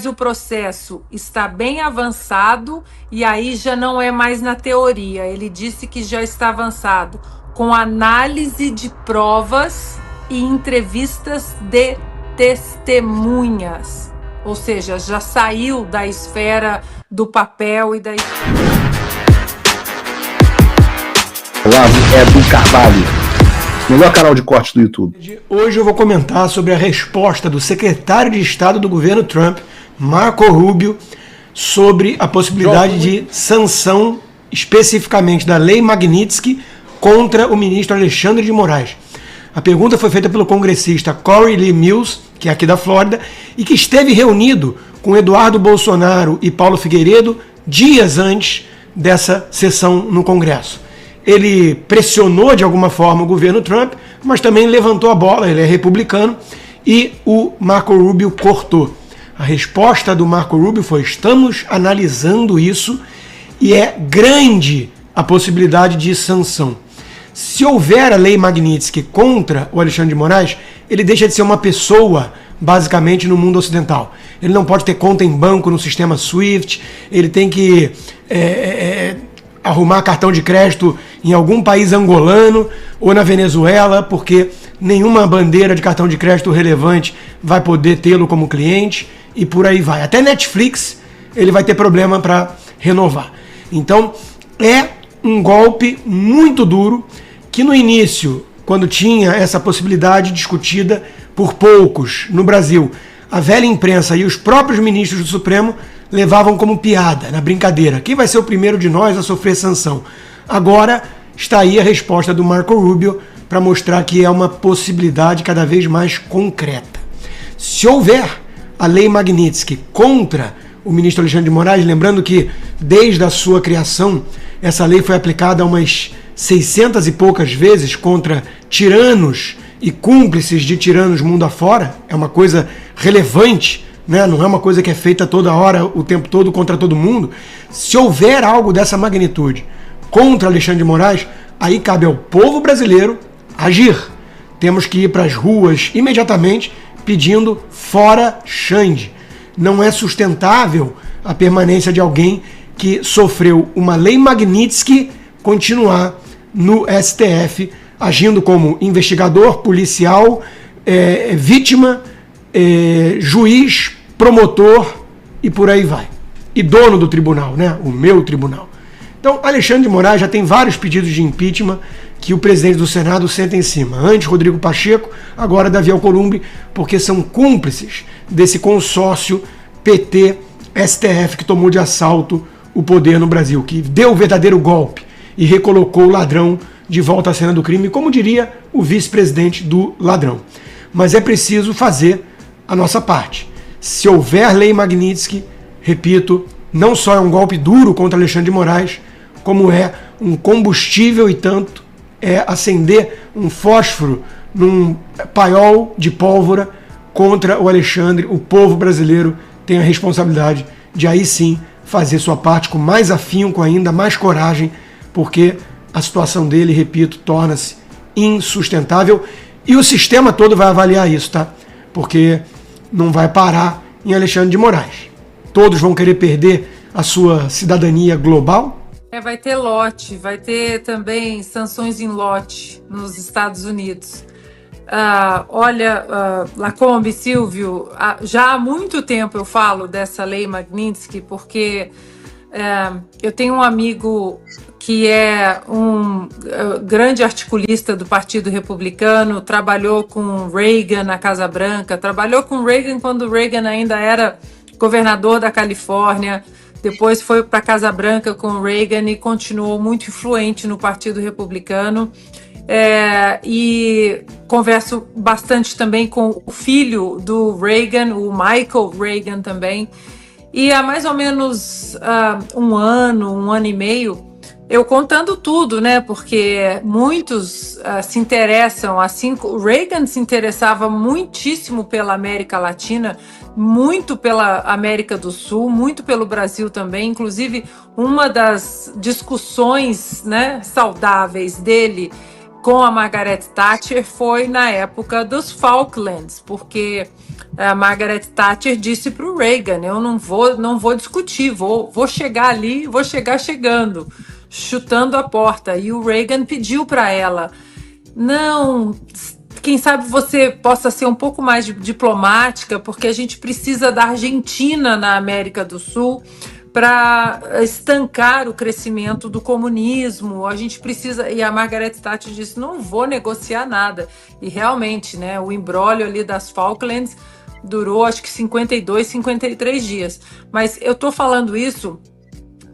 mas o processo está bem avançado e aí já não é mais na teoria. Ele disse que já está avançado com análise de provas e entrevistas de testemunhas. Ou seja, já saiu da esfera do papel e da... Olavo Edu Carvalho, melhor canal de corte do YouTube. Hoje eu vou comentar sobre a resposta do secretário de Estado do governo Trump, Marco Rubio, sobre a possibilidade de sanção, especificamente da Lei Magnitsky, contra o ministro Alexandre de Moraes. A pergunta foi feita pelo congressista Corey Lee Mills, que é aqui da Flórida, e que esteve reunido com Eduardo Bolsonaro e Paulo Figueiredo dias antes dessa sessão no Congresso. Ele pressionou de alguma forma o governo Trump, mas também levantou a bola, ele é republicano, e o Marco Rubio cortou. A resposta do Marco Rubio foi: estamos analisando isso e é grande a possibilidade de sanção. Se houver a lei Magnitsky contra o Alexandre de Moraes, ele deixa de ser uma pessoa, basicamente, no mundo ocidental. Ele não pode ter conta em banco no sistema SWIFT, ele tem que arrumar cartão de crédito em algum país angolano ou na Venezuela, porque nenhuma bandeira de cartão de crédito relevante vai poder tê-lo como cliente, e por aí vai. Até Netflix ele vai ter problema para renovar. Então é um golpe muito duro, que no início, quando tinha essa possibilidade discutida por poucos no Brasil, a velha imprensa e os próprios ministros do Supremo levavam como piada, na brincadeira. Quem vai ser o primeiro de nós a sofrer sanção? Agora está aí a resposta do Marco Rubio para mostrar que é uma possibilidade cada vez mais concreta. Se houver a lei Magnitsky contra o ministro Alexandre de Moraes, lembrando que desde a sua criação essa lei foi aplicada umas 600 e poucas vezes contra tiranos e cúmplices de tiranos mundo afora, é uma coisa relevante, né? Não é uma coisa que é feita toda hora, o tempo todo, contra todo mundo. Se houver algo dessa magnitude contra Alexandre de Moraes, aí cabe ao povo brasileiro agir. Temos que ir para as ruas imediatamente pedindo fora Xande. Não é sustentável a permanência de alguém que sofreu uma lei Magnitsky continuar no STF, agindo como investigador, policial, vítima, juiz, promotor e por aí vai. E dono do tribunal, né? O meu tribunal. Então, Alexandre de Moraes já tem vários pedidos de impeachment que o presidente do Senado senta em cima. Antes, Rodrigo Pacheco, agora Davi Alcolumbre, porque são cúmplices desse consórcio PT-STF que tomou de assalto o poder no Brasil, que deu o verdadeiro golpe e recolocou o ladrão de volta à cena do crime, como diria o vice-presidente do ladrão. Mas é preciso fazer a nossa parte. Se houver lei Magnitsky, repito, não só é um golpe duro contra Alexandre de Moraes, como é um combustível e tanto, é acender um fósforo num paiol de pólvora contra o Alexandre. O povo brasileiro tem a responsabilidade de aí sim fazer sua parte com mais afinco ainda, mais coragem, porque a situação dele, repito, torna-se insustentável e o sistema todo vai avaliar isso, tá? Porque não vai parar em Alexandre de Moraes. Todos vão querer perder a sua cidadania global? Vai ter lote, vai ter também sanções em lote nos Estados Unidos. Lacombe, Silvio, já há muito tempo eu falo dessa lei Magnitsky, porque eu tenho um amigo que é um grande articulista do Partido Republicano, trabalhou com Reagan na Casa Branca, trabalhou com Reagan quando Reagan ainda era governador da Califórnia, depois foi para a Casa Branca com Reagan e continuou muito influente no Partido Republicano. E converso bastante também com o filho do Reagan, o Michael Reagan também. E há mais ou menos um ano e meio, eu contando tudo, né? Porque muitos se interessam, assim, o Reagan se interessava muitíssimo pela América Latina, muito pela América do Sul, muito pelo Brasil também. Inclusive, uma das discussões, né, saudáveis dele com a Margaret Thatcher foi na época dos Falklands, porque a Margaret Thatcher disse para o Reagan: eu não vou discutir, vou chegar ali, vou chegar chegando, chutando a porta. E o Reagan pediu para ela: não, quem sabe você possa ser um pouco mais diplomática, porque a gente precisa da Argentina na América do Sul para estancar o crescimento do comunismo. A gente precisa. E a Margaret Thatcher disse: não vou negociar nada. E realmente, né, o imbróglio ali das Falklands durou acho que 52, 53 dias. Mas eu estou falando isso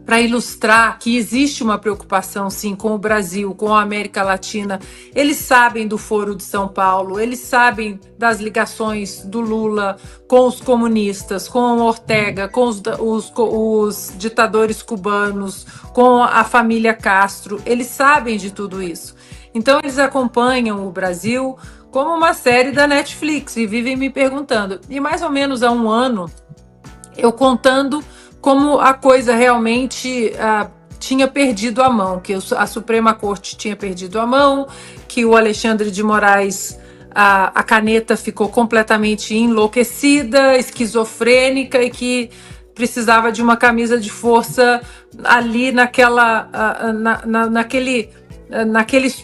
para ilustrar que existe uma preocupação, sim, com o Brasil, com a América Latina. Eles sabem do Foro de São Paulo, eles sabem das ligações do Lula com os comunistas, com o Ortega, com os ditadores cubanos, com a família Castro. Eles sabem de tudo isso. Então, eles acompanham o Brasil como uma série da Netflix e vivem me perguntando. E mais ou menos há um ano, eu contando como a coisa realmente tinha perdido a mão, que a Suprema Corte tinha perdido a mão, que o Alexandre de Moraes, a caneta ficou completamente enlouquecida, esquizofrênica, e que precisava de uma camisa de força ali naquele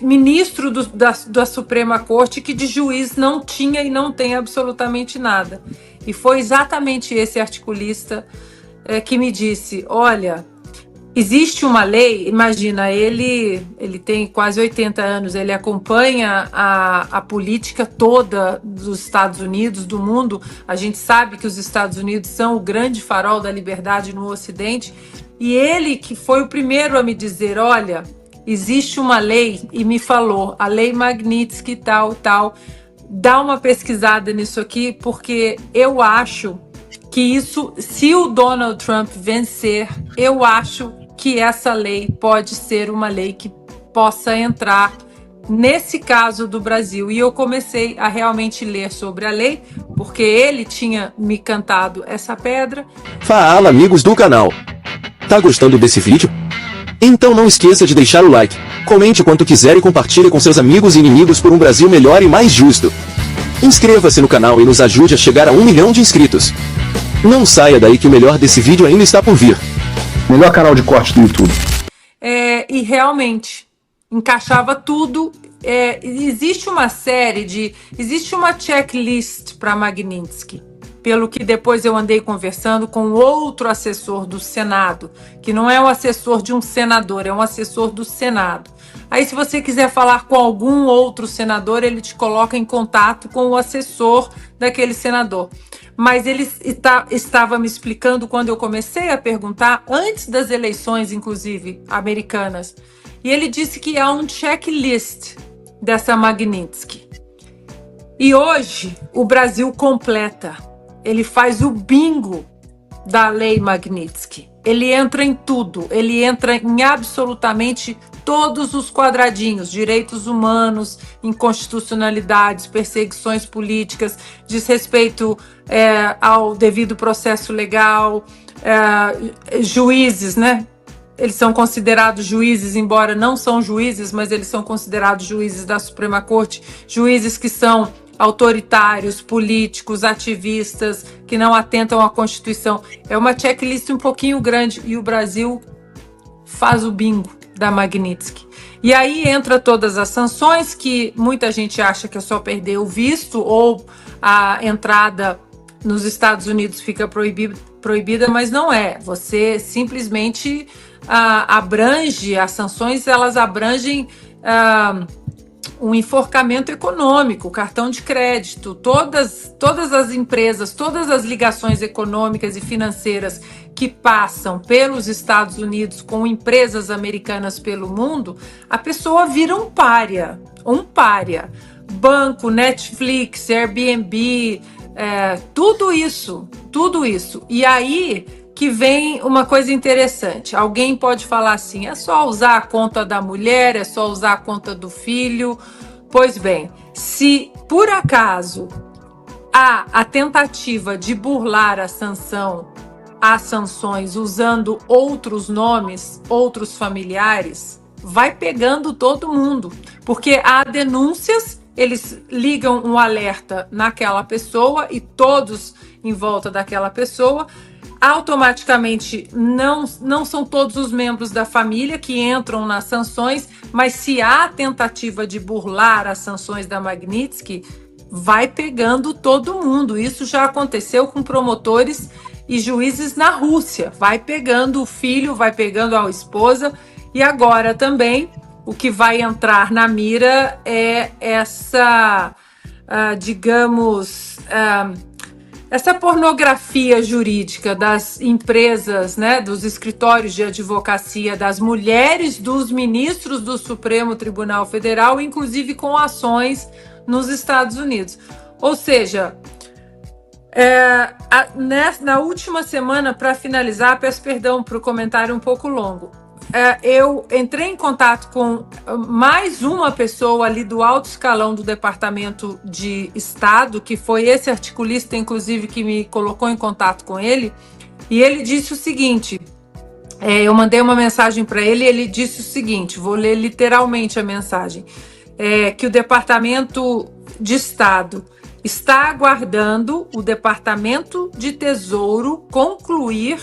ministro da Suprema Corte, que de juiz não tinha e não tem absolutamente nada. E foi exatamente esse articulista que me disse: olha, existe uma lei. Imagina, ele tem quase 80 anos, ele acompanha a política toda dos Estados Unidos, do mundo. A gente sabe que os Estados Unidos são o grande farol da liberdade no Ocidente, e ele que foi o primeiro a me dizer: olha, existe uma lei, e me falou, a Lei Magnitsky tal, dá uma pesquisada nisso aqui, porque eu acho que isso, se o Donald Trump vencer, eu acho que essa lei pode ser uma lei que possa entrar nesse caso do Brasil. E eu comecei a realmente ler sobre a lei, porque ele tinha me cantado essa pedra. Fala, amigos do canal! Tá gostando desse vídeo? Então não esqueça de deixar o like, comente quanto quiser e compartilhe com seus amigos e inimigos por um Brasil melhor e mais justo. Inscreva-se no canal e nos ajude a chegar a 1 milhão de inscritos. Não saia daí que o melhor desse vídeo ainda está por vir. Melhor canal de corte do YouTube. E realmente encaixava tudo. Existe uma checklist para Magnitsky, pelo que depois eu andei conversando com outro assessor do Senado, que não é um assessor de um senador, é um assessor do Senado. Aí, se você quiser falar com algum outro senador, ele te coloca em contato com o assessor daquele senador. Mas ele estava me explicando quando eu comecei a perguntar, antes das eleições, inclusive, americanas. E ele disse que há um checklist dessa Magnitsky. E hoje, o Brasil completa. Ele faz o bingo da Lei Magnitsky. Ele entra em tudo. Ele entra em absolutamente todos os quadradinhos: direitos humanos, inconstitucionalidades, perseguições políticas, desrespeito ao devido processo legal, juízes, né? Eles são considerados juízes, embora não são juízes, mas eles são considerados juízes da Suprema Corte, juízes que são autoritários, políticos, ativistas, que não atentam à Constituição. É uma checklist um pouquinho grande, e o Brasil faz o bingo da Magnitsky. E aí entra todas as sanções, que muita gente acha que é só perder o visto ou a entrada nos Estados Unidos fica proibida, mas não é. Você simplesmente abrange, as sanções, elas abrangem um enforcamento econômico, cartão de crédito, todas as empresas, todas as ligações econômicas e financeiras que passam pelos Estados Unidos com empresas americanas pelo mundo, a pessoa vira um pária. Banco, Netflix, Airbnb, tudo isso. E aí que vem uma coisa interessante. Alguém pode falar assim: é só usar a conta da mulher, é só usar a conta do filho. Pois bem, se por acaso há a tentativa de burlar as sanções usando outros nomes, outros familiares, vai pegando todo mundo, porque há denúncias, eles ligam um alerta naquela pessoa e todos em volta daquela pessoa, automaticamente não são todos os membros da família que entram nas sanções, mas se há tentativa de burlar as sanções da Magnitsky, vai pegando todo mundo. Isso já aconteceu com promotores e juízes na Rússia. Vai pegando o filho, vai pegando a esposa. E agora também o que vai entrar na mira é essa, essa pornografia jurídica das empresas, né, dos escritórios de advocacia, das mulheres dos ministros do Supremo Tribunal Federal, inclusive com ações nos Estados Unidos. Ou seja, na última semana, para finalizar, peço perdão para o comentário um pouco longo, eu entrei em contato com mais uma pessoa ali do alto escalão do Departamento de Estado, que foi esse articulista, inclusive, que me colocou em contato com ele, e ele disse o seguinte, eu mandei uma mensagem para ele e ele disse o seguinte, vou ler literalmente a mensagem, que o Departamento de Estado está aguardando o Departamento de Tesouro concluir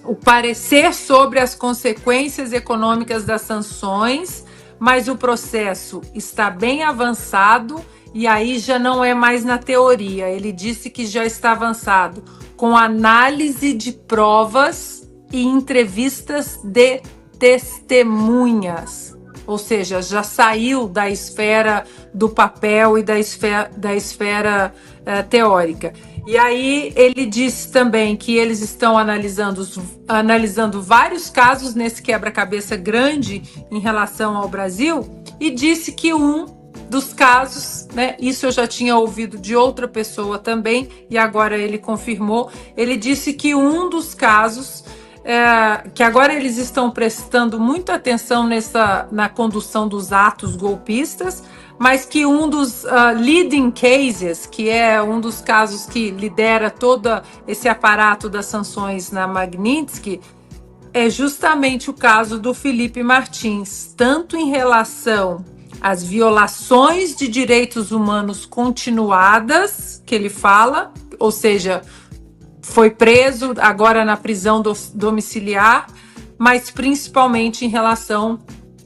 o parecer sobre as consequências econômicas das sanções, mas o processo está bem avançado e aí já não é mais na teoria. Ele disse que já está avançado com análise de provas e entrevistas de testemunhas. Ou seja, já saiu da esfera do papel e da esfera teórica. E aí ele disse também que eles estão analisando vários casos nesse quebra-cabeça grande em relação ao Brasil e disse que um dos casos, né, isso eu já tinha ouvido de outra pessoa também e agora ele confirmou, ele disse que um dos casos que agora eles estão prestando muita atenção na condução dos atos golpistas, mas que um dos leading cases, que é um dos casos que lidera todo esse aparato das sanções na Magnitsky, é justamente o caso do Felipe Martins, tanto em relação às violações de direitos humanos continuadas, que ele fala, ou seja, foi preso agora na prisão domiciliar, mas principalmente em relação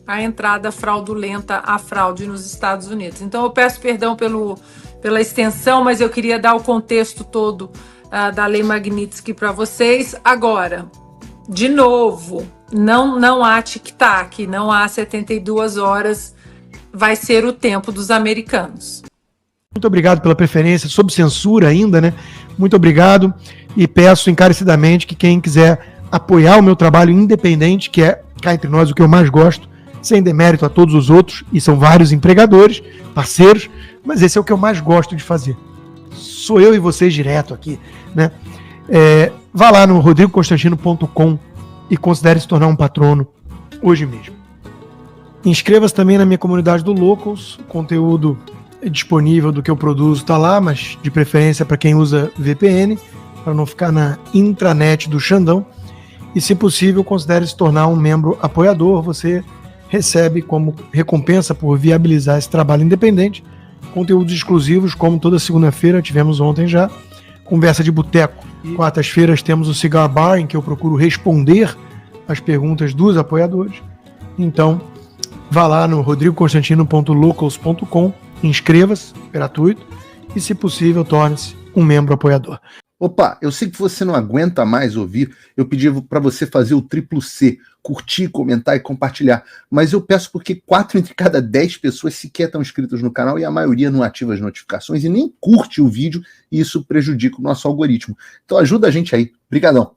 à entrada fraudulenta à fraude nos Estados Unidos. Então eu peço perdão pela extensão, mas eu queria dar o contexto todo da Lei Magnitsky para vocês. Agora, de novo, não há tic-tac, não há 72 horas, vai ser o tempo dos americanos. Muito obrigado pela preferência, sob censura ainda, né? Muito obrigado e peço encarecidamente que quem quiser apoiar o meu trabalho independente, que é, cá entre nós, o que eu mais gosto, sem demérito a todos os outros, e são vários empregadores, parceiros, mas esse é o que eu mais gosto de fazer. Sou eu e vocês direto aqui, né? Vá lá no rodrigoconstantino.com e considere se tornar um patrono hoje mesmo. Inscreva-se também na minha comunidade do Locals, o conteúdo disponível do que eu produzo está lá, mas de preferência para quem usa VPN, para não ficar na intranet do Xandão. E, se possível, considere se tornar um membro apoiador. Você recebe como recompensa por viabilizar esse trabalho independente conteúdos exclusivos, como toda segunda-feira, tivemos ontem já, conversa de boteco. Quartas-feiras temos o Cigar Bar, em que eu procuro responder as perguntas dos apoiadores. Então, vá lá no rodrigoconstantino.locals.com, inscreva-se, gratuito, e, se possível, torne-se um membro apoiador. Opa, eu sei que você não aguenta mais ouvir, eu pedi para você fazer o triplo C, curtir, comentar e compartilhar, mas eu peço porque 4 entre cada 10 pessoas sequer estão inscritas no canal e a maioria não ativa as notificações e nem curte o vídeo e isso prejudica o nosso algoritmo. Então ajuda a gente aí. Obrigadão.